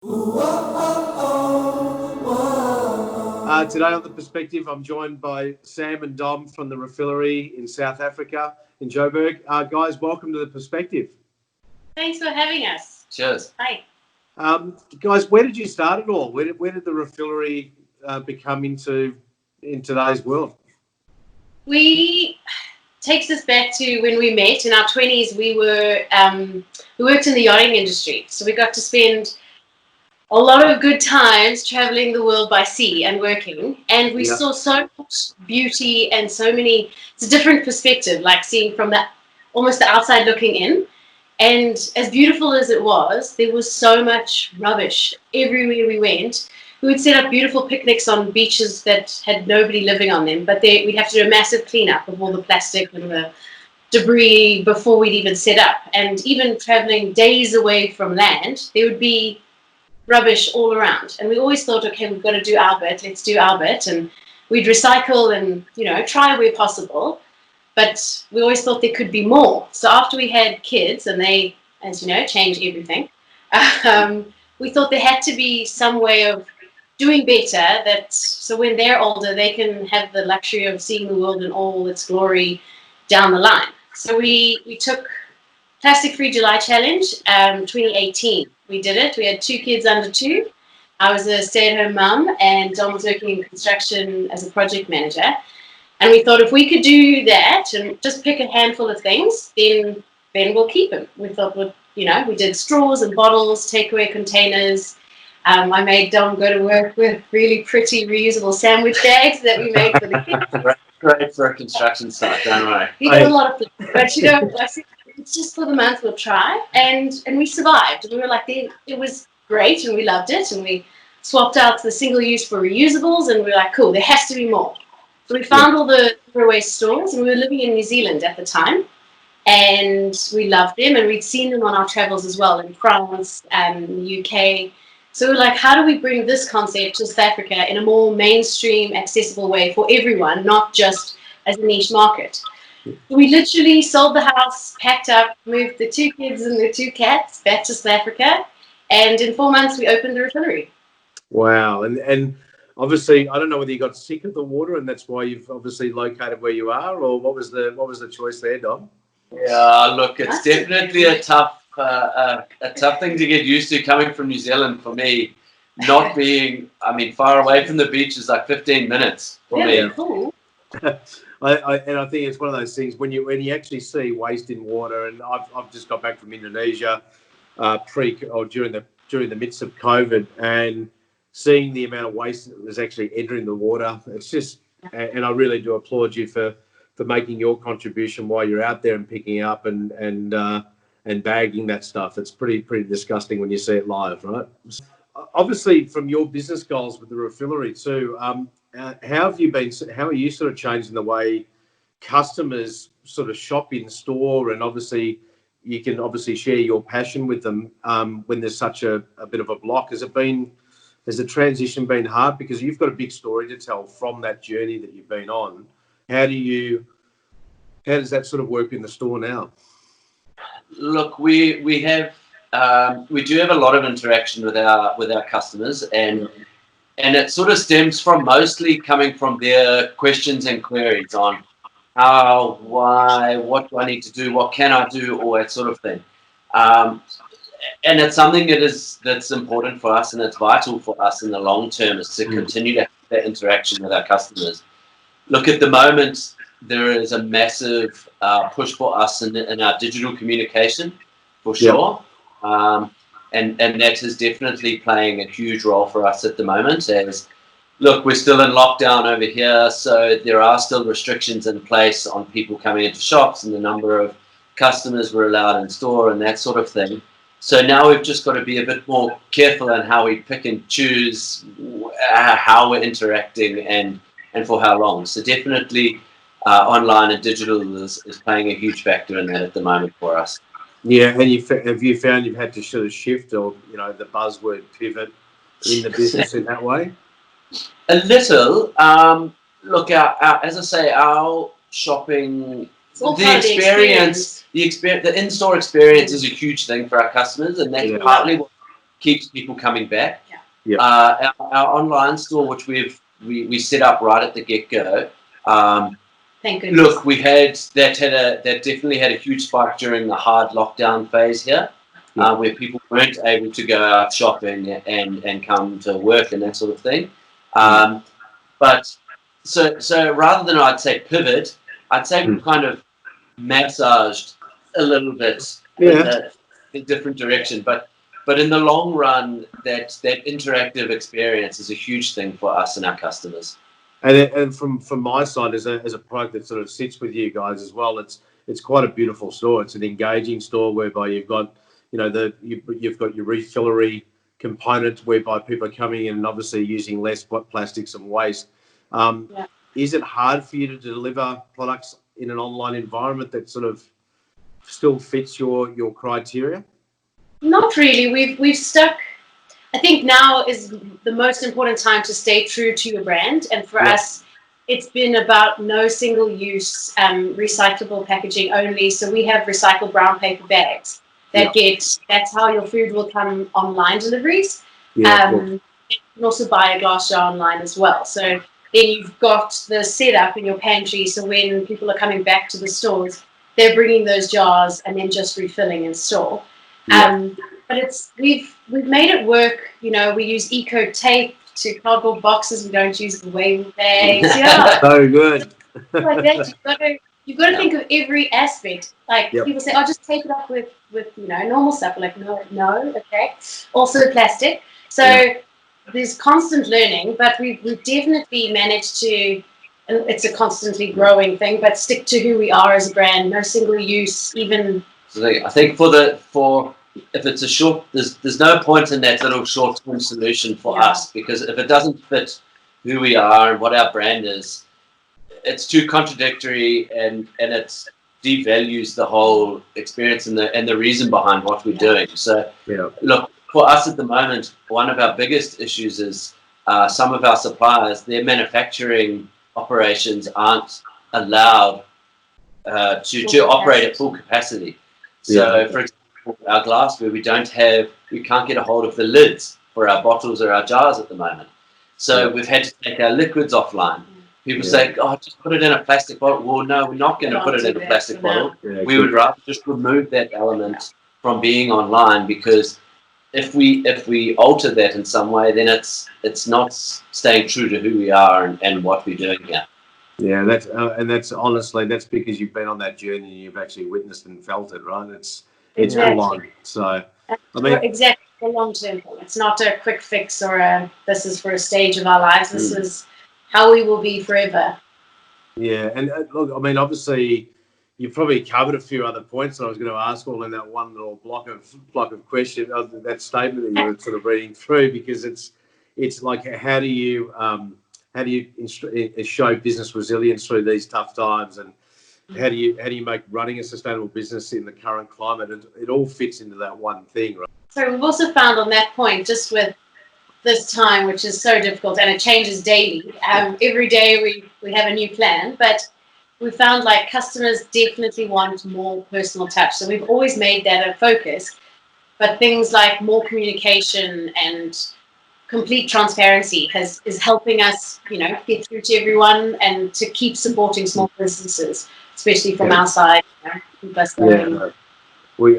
Today on The Perspective, I'm joined by Sam and Dom from the Refillery in South Africa, in Joburg. Guys, welcome to The Perspective. Thanks for having us. Cheers. Hi. Guys, where did you start it all? Where did the Refillery become into in today's world? Takes us back to when we met in our 20s. We worked in the yachting industry, so we got to spend a lot of good times traveling the world by sea and working, and we saw so much beauty and so many. It's a different perspective, like seeing from almost the outside looking in. And as beautiful as it was, there was so much rubbish everywhere we went. We would set up beautiful picnics on beaches that had nobody living on them, but we'd have to do a massive cleanup of all the plastic and the debris before we'd even set up. And even traveling days away from land, there would be rubbish all around. And we always thought, okay, we've got to do our bit, let's do our bit. And we'd recycle and, try where possible. But we always thought there could be more. So after we had kids, and they, as you know, change everything, we thought there had to be some way of doing better, so when they're older, they can have the luxury of seeing the world in all its glory down the line. So we took Plastic Free July Challenge, 2018. We did it. We had 2 kids under 2. I was a stay-at-home mum, and Dom was working in construction as a project manager. And we thought if we could do that and just pick a handful of things, then we'll keep them. We thought, we did straws and bottles, takeaway containers. I made Dom go to work with really pretty reusable sandwich bags that we made for the kids. Great for a construction site, don't worry. He did a lot of things. But, I said, it's just for the month, we'll try. And we survived. And we were like, it was great, and we loved it. And we swapped out the single use for reusables, and we were like, cool, there has to be more. So we found all the zero waste stores, and we were living in New Zealand at the time, and we loved them, and we'd seen them on our travels as well in France and the UK. So we were like, how do we bring this concept to South Africa in a more mainstream, accessible way for everyone, not just as a niche market? We literally sold the house, packed up, moved the 2 kids and the 2 cats back to South Africa, and in 4 months we opened the Refillery. Wow, and obviously, I don't know whether you got sick of the water and that's why you've obviously located where you are, or what was the choice there, Dom? Yeah, look, it's definitely a tough thing to get used to coming from New Zealand for me. Not being, far away from the beach is like 15 minutes for me. Cool. I think it's one of those things when you actually see waste in water, and I've just got back from Indonesia during the midst of COVID, and seeing the amount of waste that was actually entering the water, it's just, and I really do applaud you for making your contribution while you're out there and picking up and bagging that stuff. It's pretty disgusting when you see it live, right? Obviously, from your business goals with the Refillery too, how are you sort of changing the way customers sort of shop in store, and obviously you can share your passion with them when there's such a bit of a block? Has the transition been hard, because you've got a big story to tell from that journey that you've been on? How does that sort of work in the store now? Look, we do have a lot of interaction with our customers, and it sort of stems from mostly coming from their questions and queries on how, why, what do I need to do, what can I do, all that sort of thing. And it's something that's important for us, and it's vital for us in the long term, is to continue to have that interaction with our customers. Look, at the moment, there is a massive push for us in our digital communication, for sure. And that is definitely playing a huge role for us at the moment. As look, we're still in lockdown over here, so there are still restrictions in place on people coming into shops and the number of customers we're allowed in store and that sort of thing. So now we've just got to be a bit more careful in how we pick and choose how we're interacting and for how long. So definitely online and digital is playing a huge factor in that at the moment for us. Yeah, and have you found you've had to sort of shift, or the buzzword pivot in the business in that way? A little. Look, as I say, our shopping, the experience, the in-store experience is a huge thing for our customers, and that's partly what keeps people coming back. Yeah. Our online store, which we set up right at the get-go. Thank goodness. Look, that definitely had a huge spike during the hard lockdown phase here, where people weren't able to go out shopping and come to work and that sort of thing. But so rather than I'd say pivot, I'd say we've kind of massaged a little bit in a different direction. But in the long run, that interactive experience is a huge thing for us and our customers. And from my side, as a product that sort of sits with you guys as well, it's quite a beautiful store. It's an engaging store whereby you've got you've got your Refillery component whereby people are coming in and obviously using less plastics and waste. Is it hard for you to deliver products in an online environment that sort of still fits your criteria? Not really. We've stuck. I think now is the most important time to stay true to your brand, and for us, it's been about no single-use recyclable packaging only. So we have recycled brown paper bags that that's how your food will come online deliveries. You can also buy a glass jar online as well. So then you've got the setup in your pantry. So when people are coming back to the stores, they're bringing those jars and then just refilling in store. But we've made it work. You know, we use eco tape to cardboard boxes. We don't use the waving bags. So good. Like that, you've got to think of every aspect. Like people say, "Oh, just tape it up with normal stuff." We're like, no, okay. Also plastic. So there's constant learning, but we've definitely managed to. And it's a constantly growing thing, but stick to who we are as a brand. No single use, even. So I think if it's a short, there's no point in that little short-term solution for us, because if it doesn't fit who we are and what our brand is, it's too contradictory and it devalues the whole experience and the reason behind what we're doing. So look, for us at the moment, one of our biggest issues is some of our suppliers, their manufacturing operations aren't allowed to operate at full capacity. So for example, our glassware, we can't get a hold of the lids for our bottles or our jars at the moment. So we've had to take our liquids offline. People say, "Oh, just put it in a plastic bottle." Well, no, we're not going to put it in a plastic bottle. We would rather just remove that element from being online, because if we alter that in some way, then it's not staying true to who we are and what we're doing here. Yeah, that's honestly, that's because you've been on that journey and you've actually witnessed and felt it, right? It's full on. So I mean, exactly, a long-term thing. It's not a quick fix or this is for a stage of our lives. This is how we will be forever. Yeah, and look, I mean, obviously, you've probably covered a few other points that I was going to ask all in that one little block of question, that statement that you were sort of reading through, because it's like, how do you show business resilience through these tough times, and how do you make running a sustainable business in the current climate? And it all fits into that one thing, right? So we've also found on that point, just with this time, which is so difficult and it changes daily. Every day we have a new plan, but we found like customers definitely want more personal touch. So we've always made that a focus, but things like more communication and complete transparency is helping us, get through to everyone and to keep supporting small businesses, especially from our side. Keep us going. We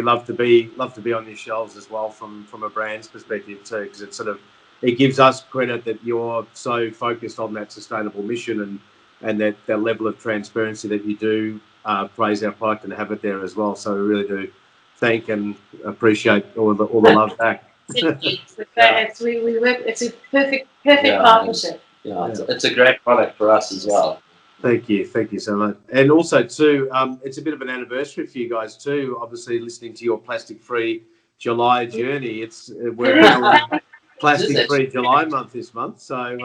love to be on your shelves as well from a brand's perspective too, because it gives us credit that you're so focused on that sustainable mission and that level of transparency that you do praise our product and have it there as well. So we really do thank and appreciate all the love back. It's a perfect partnership. It's a great product for us as well. Thank you so much. And also too, it's a bit of an anniversary for you guys too. Obviously, listening to your plastic-free July journey, we're in plastic-free July month this month, so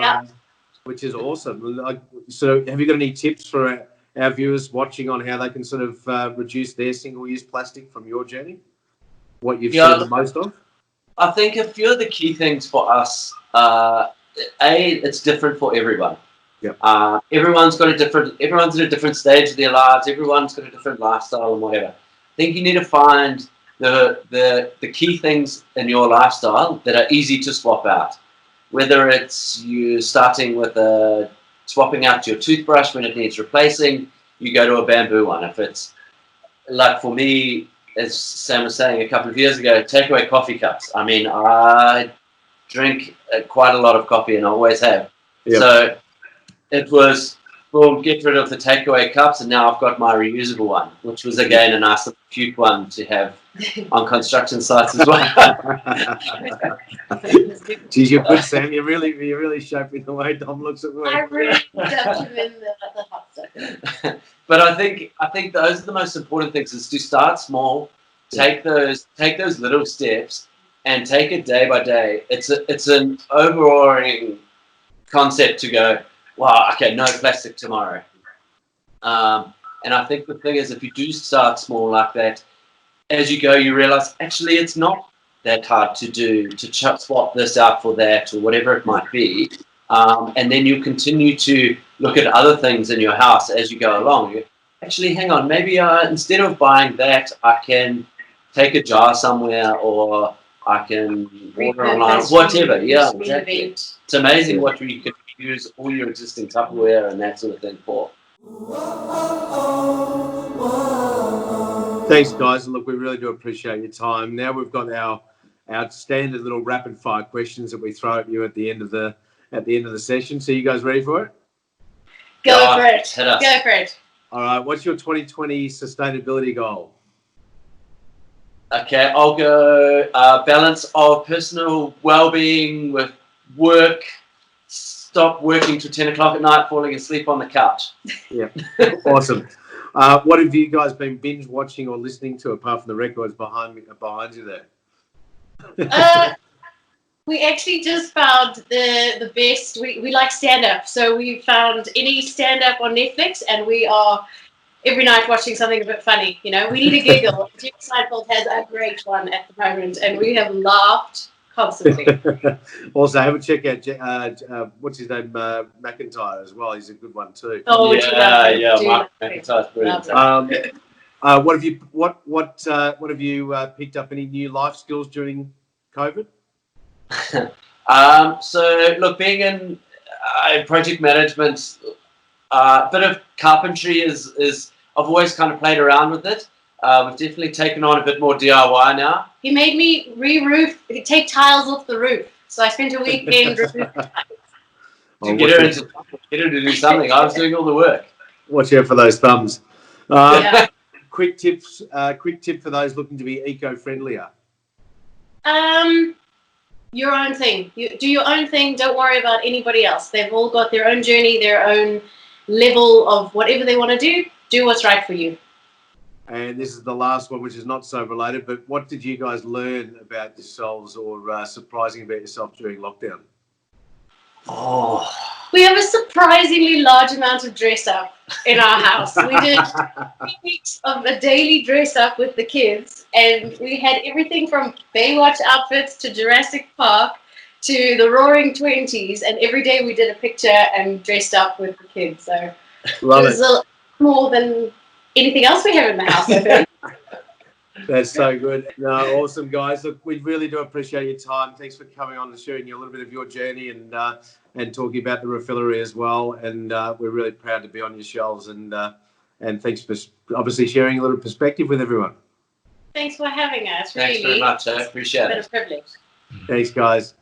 which is awesome. So, have you got any tips for our viewers watching on how they can sort of reduce their single-use plastic from your journey? What you've seen the most of? I think a few of the key things for us, it's different for everyone. Everyone's at a different stage of their lives. Everyone's got a different lifestyle and whatever. I think you need to find the key things in your lifestyle that are easy to swap out. Whether it's you starting with swapping out your toothbrush when it needs replacing, you go to a bamboo one. If it's like for me, as Sam was saying a couple of years ago, take away coffee cups. I mean, I drink quite a lot of coffee and I always have. Yep. So it was, boom, get rid of the takeaway cups, and now I've got my reusable one, which was again a nice little cute one to have on construction sites as well. Geez, you're good, Sam. You're really shaping the way Dom looks at work. I really dumped him in the hot stuff. But I think those are the most important things: is to start small, take those little steps, and take it day by day. It's an overawing concept to go, wow, okay, no plastic tomorrow. And I think the thing is, if you do start small like that, as you go, you realize actually it's not that hard to do, to swap this out for that or whatever it might be. And then you continue to look at other things in your house as you go along. Actually, hang on, maybe instead of buying that, I can take a jar somewhere, or I can order online, whatever. Yeah, exactly. It's amazing what you can use all your existing Tupperware and that sort of thing for. Thanks, guys. Look, we really do appreciate your time. Now we've got our standard little rapid fire questions that we throw at you at the end of the session. So you guys ready for it? Go for it. Go for it. All right. What's your 2020 sustainability goal? Okay, I'll go balance of personal well-being with work. Stop working till 10 o'clock at night, falling asleep on the couch. Yeah, awesome. What have you guys been binge watching or listening to apart from the records behind you there? We actually just found the best. We like stand-up, so we found any stand-up on Netflix, and we are every night watching something a bit funny. You know, we need a giggle. Jim Seinfeld has a great one at the moment, and we have laughed constantly. Also, have a check out what's his name, McIntyre as well. He's a good one too. Oh, yeah, Mark McIntyre's brilliant. What have you picked up? Any new life skills during COVID? So look, being in project management, a bit of carpentry is I've always kind of played around with it. We've definitely taken on a bit more DIY now. He made me take tiles off the roof. So I spent a weekend removing tiles. To get her to do something. I was doing all the work. Watch out for those thumbs. Yeah. Quick tip for those looking to be eco-friendlier. Your own thing. You do your own thing. Don't worry about anybody else. They've all got their own journey, their own level of whatever they want to do. Do what's right for you. And this is the last one, which is not so related, but what did you guys learn about yourselves or surprising about yourself during lockdown? Oh, we have a surprisingly large amount of dress up in our house. We did 3 weeks of a daily dress up with the kids, and we had everything from Baywatch outfits to Jurassic Park to the Roaring Twenties, and every day we did a picture and dressed up with the kids. So Love it was a lot more than anything else we have in the house, I think. That's so good. No, awesome, guys. Look, we really do appreciate your time. Thanks for coming on and sharing a little bit of your journey and talking about the Refillery as well. And we're really proud to be on your shelves. And thanks for obviously sharing a little perspective with everyone. Thanks for having us. Thanks very much. I appreciate it. It's been a privilege. Thanks, guys.